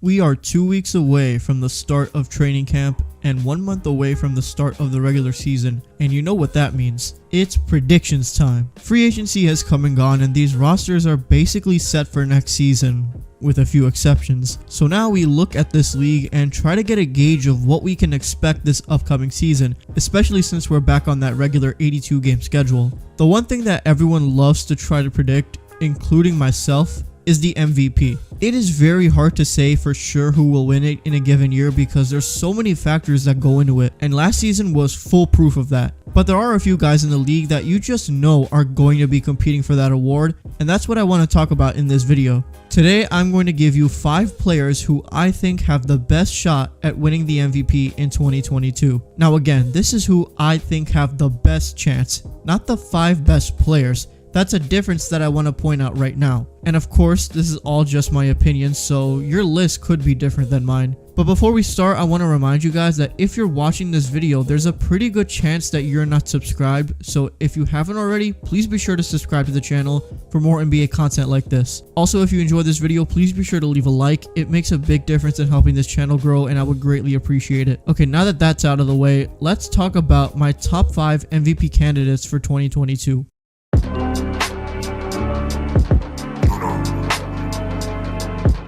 We are 2 weeks away from the start of training camp and 1 month away from the start of the regular season, and you know what that means. It's predictions time. Free agency has come and gone, and these rosters are basically set for next season, with a few exceptions. So now we look at this league and try to get a gauge of what we can expect this upcoming season, especially since we're back on that regular 82 game schedule. The one thing that everyone loves to try to predict, including myself, is the MVP. It is very hard to say for sure who will win it in a given year because there's so many factors that go into it, and last season was full proof of that. But there are a few guys in the league that you just know are going to be competing for that award, and that's what I want to talk about in this video. Today I'm going to give you 5 players who I think have the best shot at winning the MVP in 2022. Now again, this is who I think have the best chance, not the 5 best players. That's a difference that I want to point out right now. And of course, this is all just my opinion, so your list could be different than mine. But before we start, I want to remind you guys that if you're watching this video, there's a pretty good chance that you're not subscribed. So if you haven't already, please be sure to subscribe to the channel for more NBA content like this. Also, if you enjoyed this video, please be sure to leave a like. It makes a big difference in helping this channel grow, and I would greatly appreciate it. Okay, now that that's out of the way, let's talk about my top 5 MVP candidates for 2022.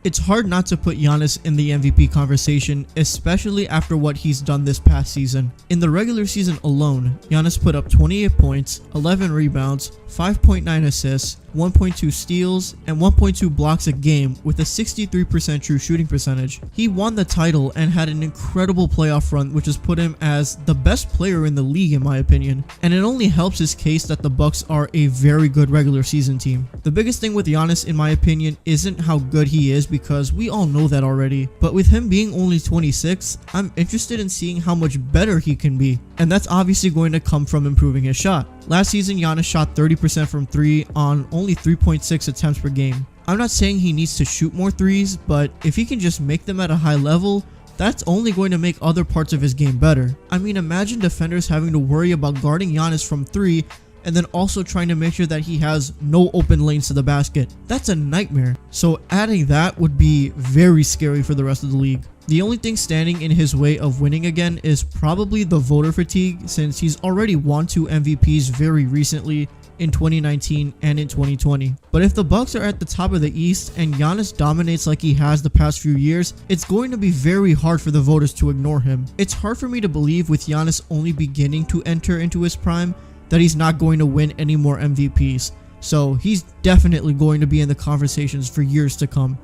It's hard not to put Giannis in the MVP conversation, especially after what he's done this past season. In the regular season alone, Giannis put up 28 points, 11 rebounds, 5.9 assists, 1.2 steals, and 1.2 blocks a game with a 63% true shooting percentage. He won the title and had an incredible playoff run, which has put him as the best player in the league in my opinion. And it only helps his case that the Bucks are a very good regular season team. The biggest thing with Giannis in my opinion isn't how good he is, because we all know that already. But with him being only 26, I'm interested in seeing how much better he can be. And that's obviously going to come from improving his shot. Last season, Giannis shot 30% from 3 on only 3.6 attempts per game. I'm not saying he needs to shoot more threes, but if he can just make them at a high level, that's only going to make other parts of his game better. I mean, imagine defenders having to worry about guarding Giannis from 3 and then also trying to make sure that he has no open lanes to the basket. That's a nightmare. So adding that would be very scary for the rest of the league. The only thing standing in his way of winning again is probably the voter fatigue, since he's already won 2 MVPs very recently in 2019 and in 2020. But if the Bucks are at the top of the East and Giannis dominates like he has the past few years, it's going to be very hard for the voters to ignore him. It's hard for me to believe, with Giannis only beginning to enter into his prime, that he's not going to win any more MVPs. So he's definitely going to be in the conversations for years to come.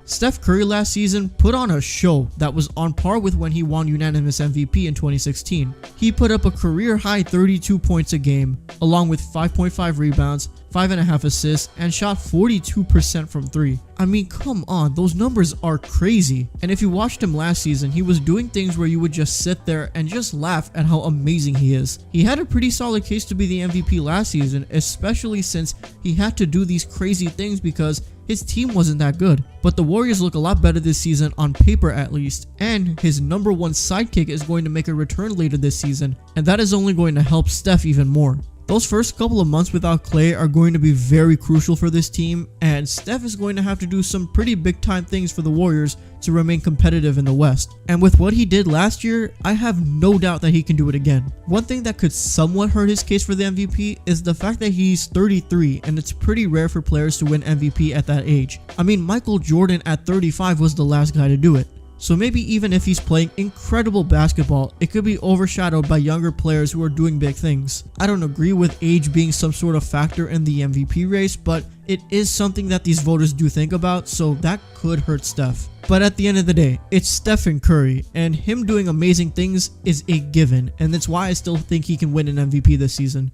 Steph Curry last season put on a show that was on par with when he won unanimous MVP in 2016. He put up a career-high 32 points a game, along with 5.5 rebounds, 5.5 assists, and shot 42% from 3. I mean, come on, those numbers are crazy. And if you watched him last season, he was doing things where you would just sit there and just laugh at how amazing he is. He had a pretty solid case to be the MVP last season, especially since he had to do these crazy things because his team wasn't that good. But the Warriors look a lot better this season, on paper at least, and his number 1 sidekick is going to make a return later this season, and that is only going to help Steph even more. Those first couple of months without Klay are going to be very crucial for this team, and Steph is going to have to do some pretty big time things for the Warriors to remain competitive in the West. And with what he did last year, I have no doubt that he can do it again. One thing that could somewhat hurt his case for the MVP is the fact that he's 33, and it's pretty rare for players to win MVP at that age. I mean, Michael Jordan at 35 was the last guy to do it. So maybe even if he's playing incredible basketball, it could be overshadowed by younger players who are doing big things. I don't agree with age being some sort of factor in the MVP race, but it is something that these voters do think about, so that could hurt Steph. But at the end of the day, it's Stephen Curry, and him doing amazing things is a given, and that's why I still think he can win an MVP this season.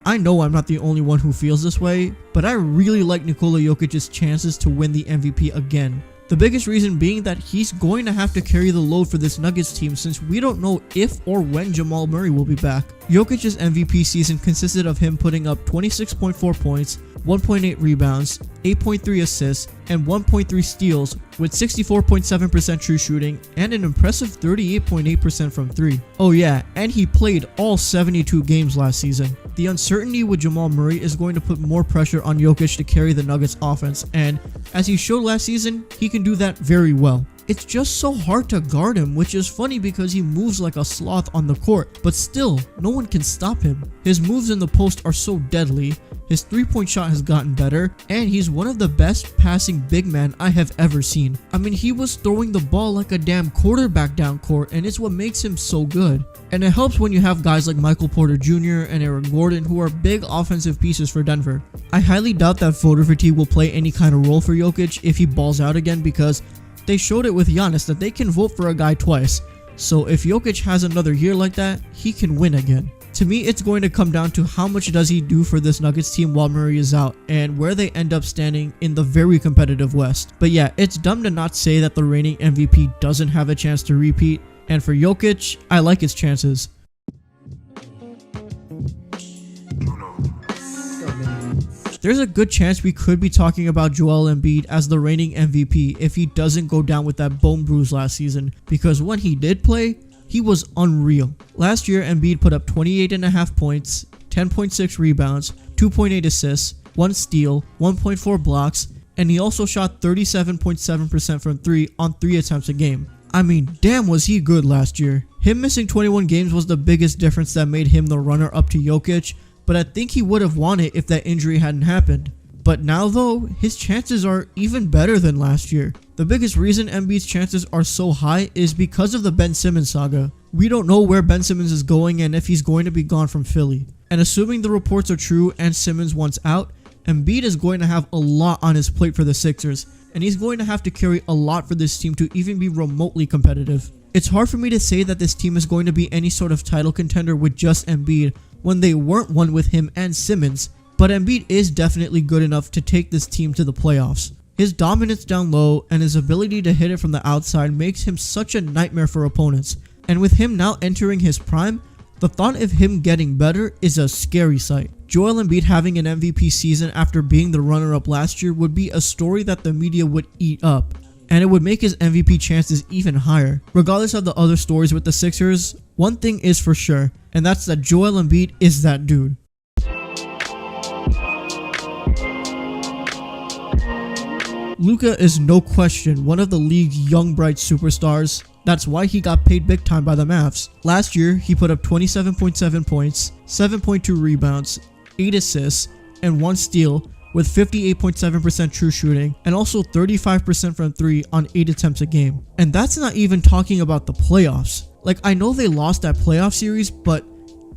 I know I'm not the only one who feels this way, but I really like Nikola Jokic's chances to win the MVP again. The biggest reason being that he's going to have to carry the load for this Nuggets team, since we don't know if or when Jamal Murray will be back. Jokic's MVP season consisted of him putting up 26.4 points, 1.8 rebounds, 8.3 assists, and 1.3 steals with 64.7% true shooting and an impressive 38.8% from 3. Oh yeah, and he played all 72 games last season. The uncertainty with Jamal Murray is going to put more pressure on Jokic to carry the Nuggets offense, and as he showed last season, he can do that very well. It's just so hard to guard him, which is funny because he moves like a sloth on the court, but still, no one can stop him. His moves in the post are so deadly, his 3-point shot has gotten better, and he's one of the best passing big men I have ever seen. I mean, he was throwing the ball like a damn quarterback down court, and it's what makes him so good. And it helps when you have guys like Michael Porter Jr. and Aaron Gordon who are big offensive pieces for Denver. I highly doubt that voter fatigue will play any kind of role for Jokic if he balls out again, because they showed it with Giannis that they can vote for a guy twice. So if Jokic has another year like that, he can win again. To me, it's going to come down to how much does he do for this Nuggets team while Murray is out and where they end up standing in the very competitive West. But yeah, it's dumb to not say that the reigning MVP doesn't have a chance to repeat. And for Jokic, I like his chances. There's a good chance we could be talking about Joel Embiid as the reigning MVP if he doesn't go down with that bone bruise last season, because when he did play, he was unreal. Last year, Embiid put up 28.5 points, 10.6 rebounds, 2.8 assists, 1 steal, 1.4 blocks, and he also shot 37.7% from 3 on 3 attempts a game. I mean, damn was he good last year. Him missing 21 games was the biggest difference that made him the runner-up to Jokic, but I think he would have won it if that injury hadn't happened. But now though, his chances are even better than last year. The biggest reason Embiid's chances are so high is because of the Ben Simmons saga. We don't know where Ben Simmons is going and if he's going to be gone from Philly. And assuming the reports are true and Simmons wants out, Embiid is going to have a lot on his plate for the Sixers, and he's going to have to carry a lot for this team to even be remotely competitive. It's hard for me to say that this team is going to be any sort of title contender with just Embiid when they weren't one with him and Simmons, but Embiid is definitely good enough to take this team to the playoffs. His dominance down low and his ability to hit it from the outside makes him such a nightmare for opponents, and with him now entering his prime, the thought of him getting better is a scary sight. Joel Embiid having an MVP season after being the runner-up last year would be a story that the media would eat up, and it would make his MVP chances even higher. Regardless of the other stories with the Sixers, one thing is for sure, and that's that Joel Embiid is that dude. Luka is no question one of the league's young bright superstars. That's why he got paid big time by the Mavs. Last year, he put up 27.7 points, 7.2 rebounds, 8 assists, and 1 steal with 58.7% true shooting and also 35% from 3 on 8 attempts a game. And that's not even talking about the playoffs. Like, I know they lost that playoff series, but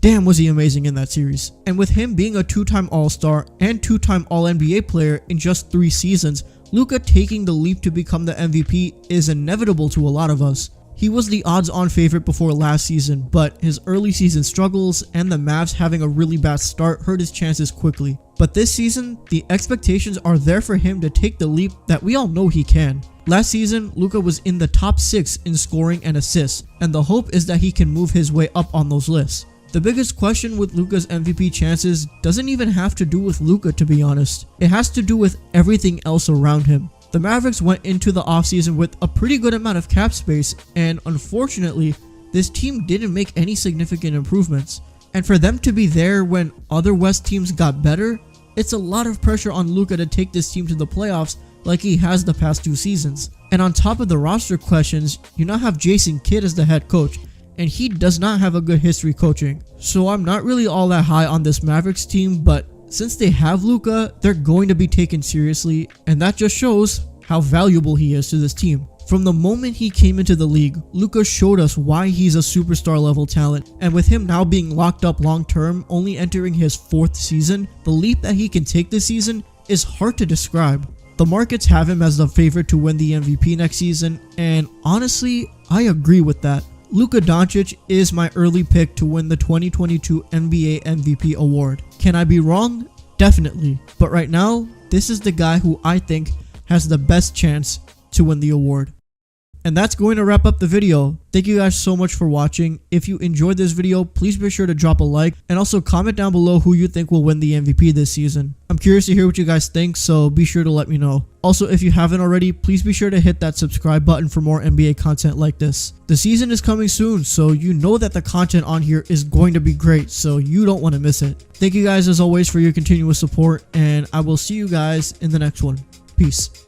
damn was he amazing in that series. And with him being a 2-time All-Star and 2-time All-NBA player in just 3 seasons, Luka taking the leap to become the MVP is inevitable to a lot of us. He was the odds-on favorite before last season, but his early season struggles and the Mavs having a really bad start hurt his chances quickly. But this season, the expectations are there for him to take the leap that we all know he can. Last season, Luka was in the top 6 in scoring and assists, and the hope is that he can move his way up on those lists. The biggest question with Luka's MVP chances doesn't even have to do with Luka, to be honest. It has to do with everything else around him. The Mavericks went into the offseason with a pretty good amount of cap space, and unfortunately, this team didn't make any significant improvements. And for them to be there when other West teams got better, it's a lot of pressure on Luka to take this team to the playoffs like he has the past 2 seasons. And on top of the roster questions, you now have Jason Kidd as the head coach, and he does not have a good history coaching. So I'm not really all that high on this Mavericks team, but since they have Luka, they're going to be taken seriously, and that just shows how valuable he is to this team. From the moment he came into the league, Luka showed us why he's a superstar level talent, and with him now being locked up long term, only entering his 4th season, the leap that he can take this season is hard to describe. The markets have him as the favorite to win the MVP next season, and honestly, I agree with that. Luka Doncic is my early pick to win the 2022 NBA MVP award. Can I be wrong? Definitely. But right now, this is the guy who I think has the best chance to win the award. And that's going to wrap up the video. Thank you guys so much for watching. If you enjoyed this video, please be sure to drop a like and also comment down below who you think will win the MVP this season. I'm I'm curious to hear what you guys think, so be sure to let me know. Also, if you haven't already, please be sure to hit that subscribe button for more NBA content like this. The season is coming soon, so you know that the content on here is going to be great, so you don't want to miss it. Thank you guys as always for your continuous support, and I will see you guys in the next one. Peace.